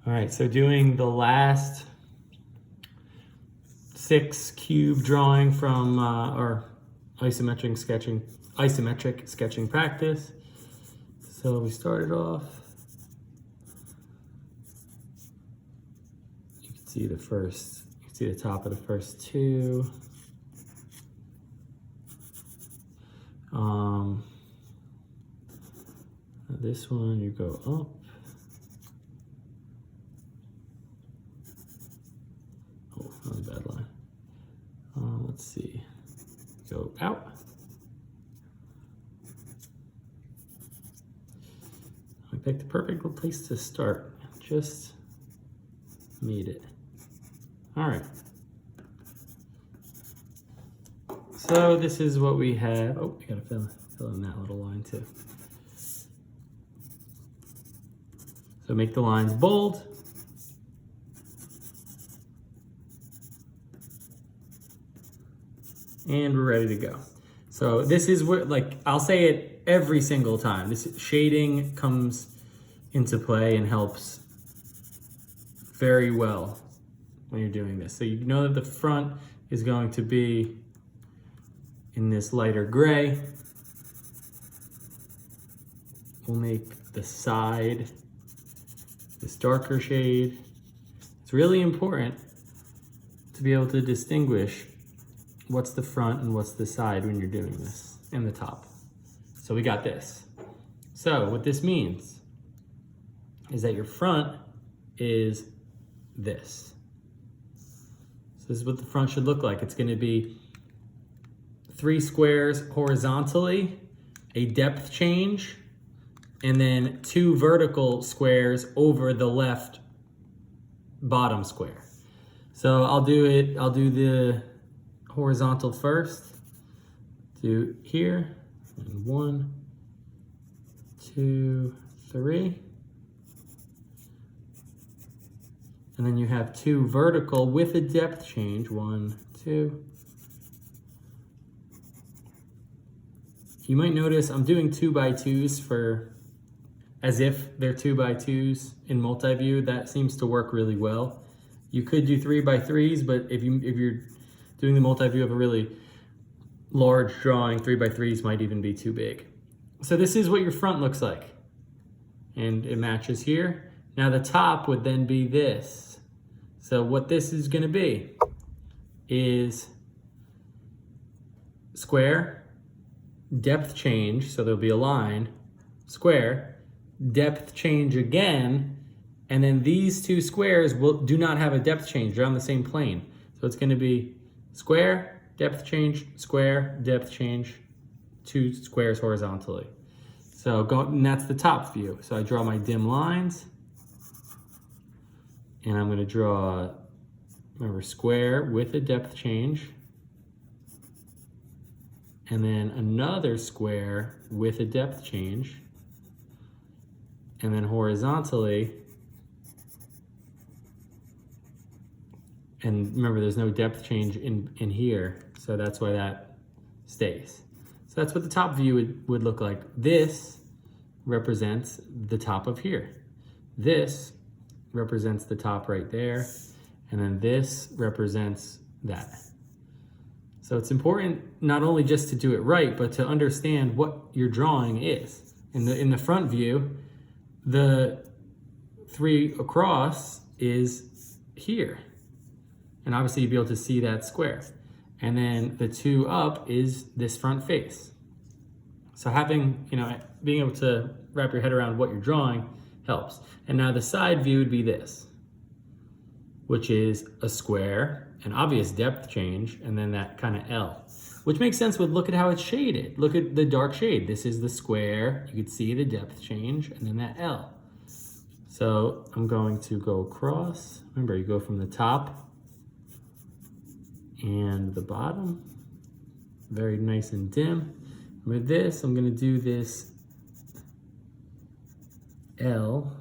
All right, so doing the last 6 cube drawing from our isometric sketching practice. So we started off. You can see the top of the first 2. This one you go up. Oh, that was a bad line. Let's see. Go out. I picked the perfect place to start. Just made it. All right. So this is what we have. Oh, we gotta fill in that little line too. So make the lines bold. And we're ready to go. So this is what, like, I'll say it every single time. This shading comes into play and helps very well when you're doing this. So you know that the front is going to be in this lighter gray. We'll make the side this darker shade. It's really important to be able to distinguish what's the front and what's the side when you're doing this, and the top. So we got this. So what this means is that your front is this. So this is what the front should look like. It's gonna be 3 squares horizontally, a depth change, and then 2 vertical squares over the left bottom square. So I'll do the horizontal first. Do here, and 1, 2, 3. And then you have 2 vertical with a depth change, 1, 2. You might notice I'm doing 2x2s for as if they're 2x2s in Multiview. That seems to work really well. You could do 3x3s, but if you're doing the Multiview of a really large drawing, 3x3s might even be too big. So this is what your front looks like. And it matches here. Now the top would then be this. So what this is gonna be is square, depth change, so there'll be a line, square, depth change again, and then these 2 squares do not have a depth change. They're on the same plane. So it's gonna be square, depth change, square, depth change, 2 squares horizontally. So and that's the top view. So I draw my dim lines, and I'm gonna draw, remember, square with a depth change, and then another square with a depth change, and then horizontally, and remember there's no depth change in here, so that's why that stays. So that's what the top view would look like. This represents the top of here. This represents the top right there, and then this represents that. So it's important not only just to do it right, but to understand what your drawing is. In the front view, the 3 across is here. And obviously you'll be able to see that square. And then the 2 up is this front face. So being able to wrap your head around what you're drawing helps. And now the side view would be this, which is a square, an obvious depth change, and then that kind of L, which makes sense with, look at how it's shaded. Look at the dark shade. This is the square. You could see the depth change, and then that L. So I'm going to go across. Remember, you go from the top and the bottom. Very nice and dim. With this, I'm gonna do this L.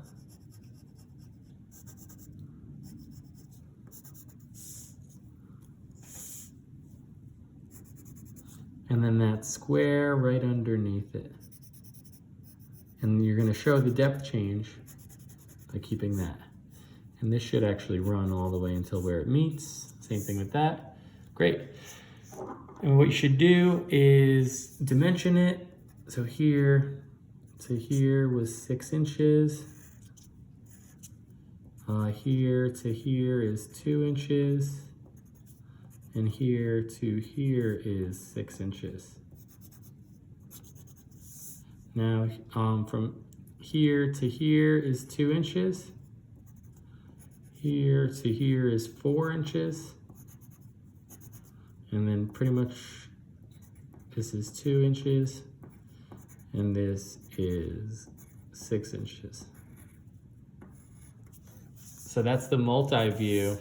And then that square right underneath it. And you're gonna show the depth change by keeping that. And this should actually run all the way until where it meets. Same thing with that. Great. And what you should do is dimension it. So here to here was 6 inches. Here to here is 2 inches. And here to here is 6 inches. Now, from here to here is 2 inches. Here to here is 4 inches. And then pretty much this is 2 inches. And this is 6 inches. So that's the multi-view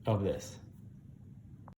of this.